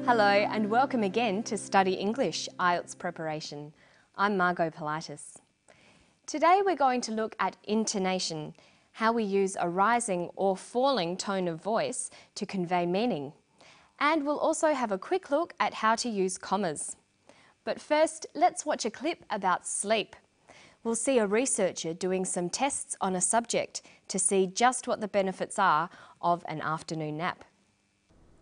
Hello and welcome again to Study English IELTS Preparation. I'm Margot Politis. Today we're going to look at intonation, how we use a rising or falling tone of voice to convey meaning. And we'll also have a quick look at how to use commas. But first, let's watch a clip about sleep. We'll see a researcher doing some tests on a subject to see just what the benefits are of an afternoon nap.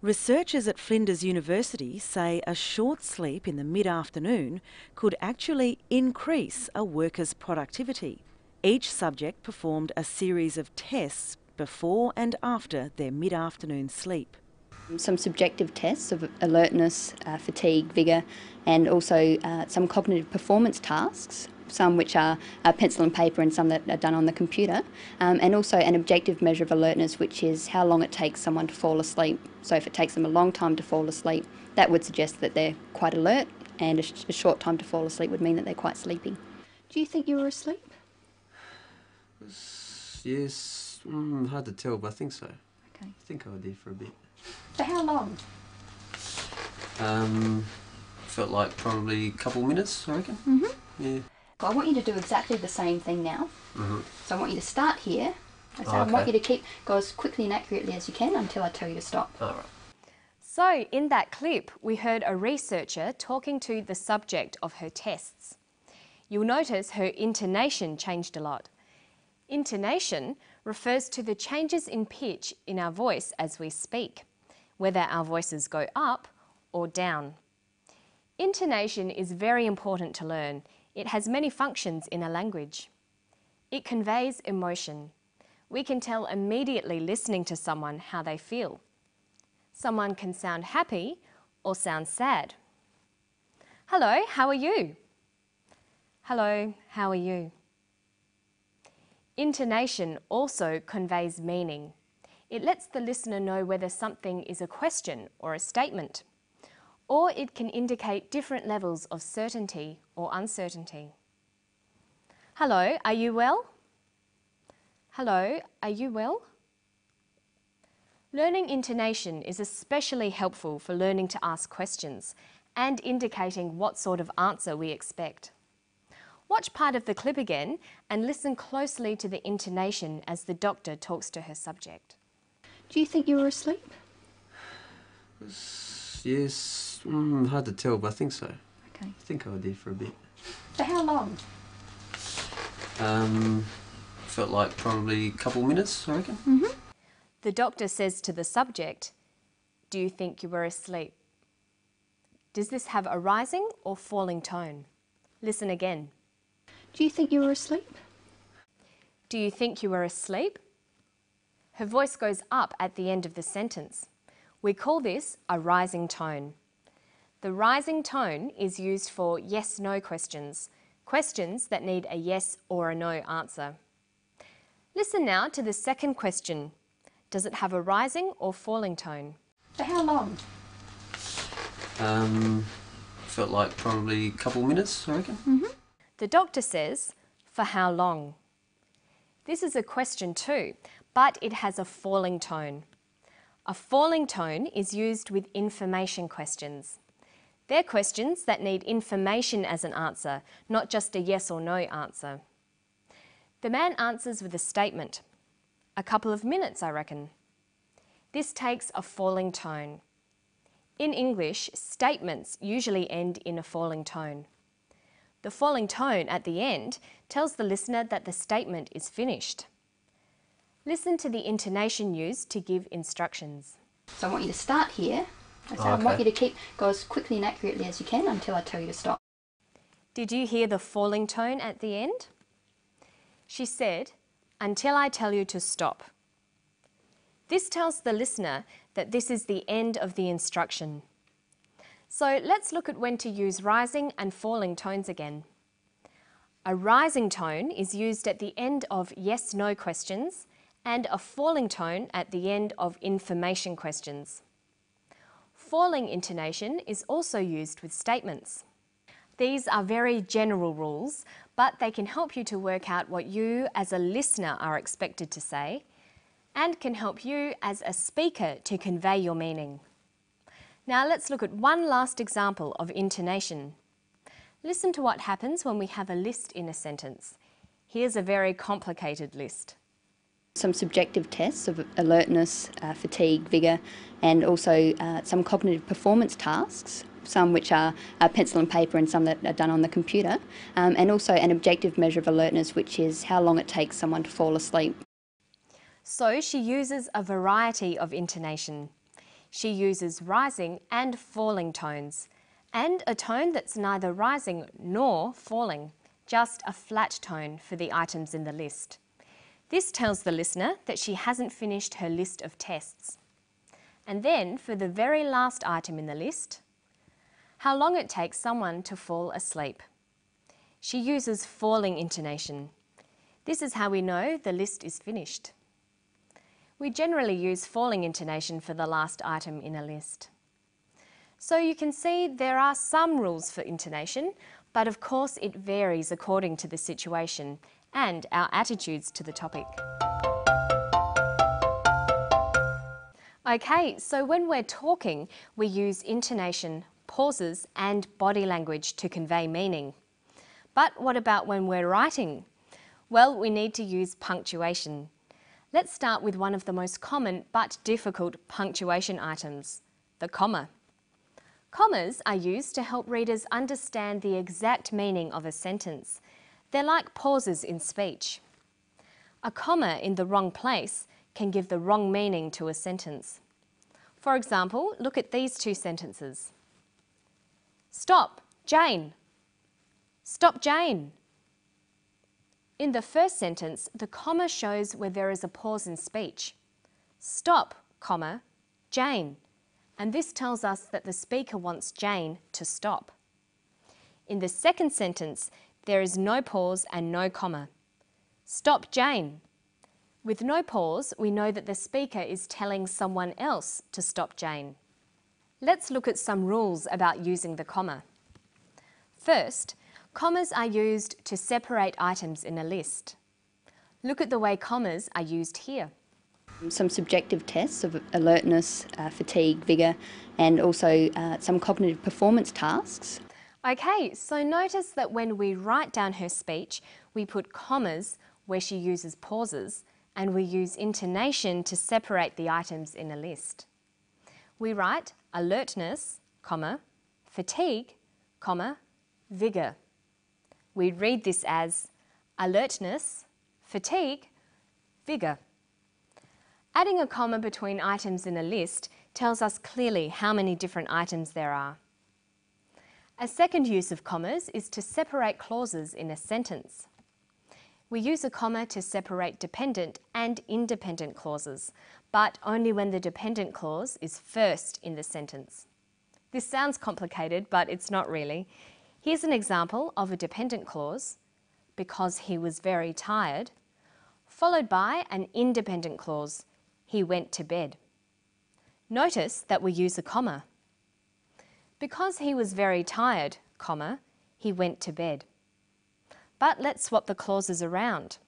Researchers at Flinders University say a short sleep in the mid-afternoon could actually increase a worker's productivity. Each subject performed a series of tests before and after their mid-afternoon sleep. Some subjective tests of alertness, fatigue, vigour, and also some cognitive performance tasks, some which are pencil and paper and some that are done on the computer, and also an objective measure of alertness, which is how long it takes someone to fall asleep. So if it takes them a long time to fall asleep, that would suggest that they're quite alert, and a short time to fall asleep would mean that they're quite sleepy. Do you think you were asleep? Yes, hard to tell, but I think so. Okay. I think I was there for a bit. For how long? Felt like probably a couple of minutes, I reckon. Mm-hmm. Yeah. Well, I want you to do exactly the same thing now. Mm-hmm. So I want you to start here. So I Okay. want you to go as quickly and accurately as you can until I tell you to stop. All right. So in that clip, we heard a researcher talking to the subject of her tests. You'll notice her intonation changed a lot. Intonation refers to the changes in pitch in our voice as we speak, whether our voices go up or down. Intonation is very important to learn. It has many functions in a language. It conveys emotion. We can tell immediately listening to someone how they feel. Someone can sound happy or sound sad. Hello, how are you? Hello, how are you? Intonation also conveys meaning. It lets the listener know whether something is a question or a statement, or it can indicate different levels of certainty or uncertainty. Hello, are you well? Hello, are you well? Learning intonation is especially helpful for learning to ask questions and indicating what sort of answer we expect. Watch part of the clip again and listen closely to the intonation as the doctor talks to her subject. Do you think you were asleep? Yes, hard to tell, but I think so. Okay. I think I was there for a bit. For how long? Felt like probably a couple of minutes, I reckon. Mm-hmm. The doctor says to the subject, "Do you think you were asleep?" Does this have a rising or falling tone? Listen again. Do you think you were asleep? Do you think you were asleep? Her voice goes up at the end of the sentence. We call this a rising tone. The rising tone is used for yes-no questions, questions that need a yes or a no answer. Listen now to the second question. Does it have a rising or falling tone? For how long? Felt like probably a couple of minutes, I reckon. Mm-hmm. The doctor says, "For how long?" This is a question too, but it has a falling tone. A falling tone is used with information questions. They're questions that need information as an answer, not just a yes or no answer. The man answers with a statement. "A couple of minutes, I reckon." This takes a falling tone. In English, statements usually end in a falling tone. The falling tone at the end tells the listener that the statement is finished. Listen to the intonation used to give instructions. So I want you to start here. So I Okay. want you to go as quickly and accurately as you can until I tell you to stop. Did you hear the falling tone at the end? She said, "Until I tell you to stop." This tells the listener that this is the end of the instruction. So let's look at when to use rising and falling tones again. A rising tone is used at the end of yes-no questions and a falling tone at the end of information questions. Falling intonation is also used with statements. These are very general rules, but they can help you to work out what you as a listener are expected to say and can help you as a speaker to convey your meaning. Now let's look at one last example of intonation. Listen to what happens when we have a list in a sentence. Here's a very complicated list. Some subjective tests of alertness, fatigue, vigour, and also some cognitive performance tasks, some which are pencil and paper and some that are done on the computer, and also an objective measure of alertness, which is how long it takes someone to fall asleep. So she uses a variety of intonation. She uses rising and falling tones, and a tone that's neither rising nor falling, just a flat tone for the items in the list. This tells the listener that she hasn't finished her list of tests. And then for the very last item in the list, how long it takes someone to fall asleep. She uses falling intonation. This is how we know the list is finished. We generally use falling intonation for the last item in a list. So you can see there are some rules for intonation, but of course it varies according to the situation and our attitudes to the topic. Okay, so when we're talking, we use intonation, pauses and body language to convey meaning. But what about when we're writing? Well, we need to use punctuation. Let's start with one of the most common but difficult punctuation items, the comma. Commas are used to help readers understand the exact meaning of a sentence. They're like pauses in speech. A comma in the wrong place can give the wrong meaning to a sentence. For example, look at these two sentences. Stop, Jane. Stop, Jane. In the first sentence, the comma shows where there is a pause in speech. Stop, comma, Jane. And this tells us that the speaker wants Jane to stop. In the second sentence, there is no pause and no comma. Stop, Jane. With no pause, we know that the speaker is telling someone else to stop Jane. Let's look at some rules about using the comma. First, commas are used to separate items in a list. Look at the way commas are used here. Some subjective tests of alertness, fatigue, vigour, and also some cognitive performance tasks. Okay, so notice that when we write down her speech, we put commas where she uses pauses, and we use intonation to separate the items in a list. We write alertness, comma, fatigue, comma, vigour. We read this as alertness, fatigue, vigour. Adding a comma between items in a list tells us clearly how many different items there are. A second use of commas is to separate clauses in a sentence. We use a comma to separate dependent and independent clauses, but only when the dependent clause is first in the sentence. This sounds complicated, but it's not really. Here's an example of a dependent clause, because he was very tired, followed by an independent clause, he went to bed. Notice that we use a comma. Because he was very tired, comma, he went to bed. But let's swap the clauses around.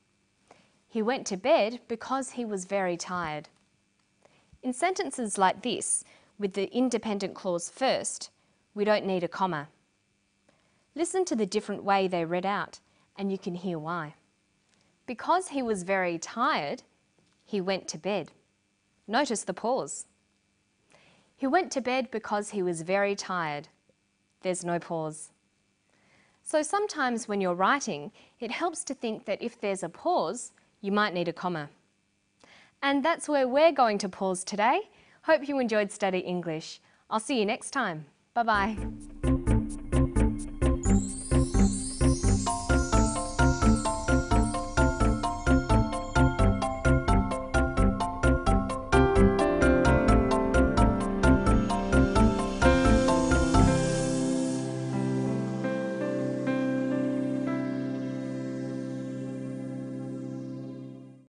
He went to bed because he was very tired. In sentences like this, with the independent clause first, we don't need a comma. Listen to the different way they read out, and you can hear why. Because he was very tired, he went to bed. Notice the pause. He went to bed because he was very tired. There's no pause. So sometimes when you're writing, it helps to think that if there's a pause, you might need a comma. And that's where we're going to pause today. Hope you enjoyed Study English. I'll see you next time. Bye-bye.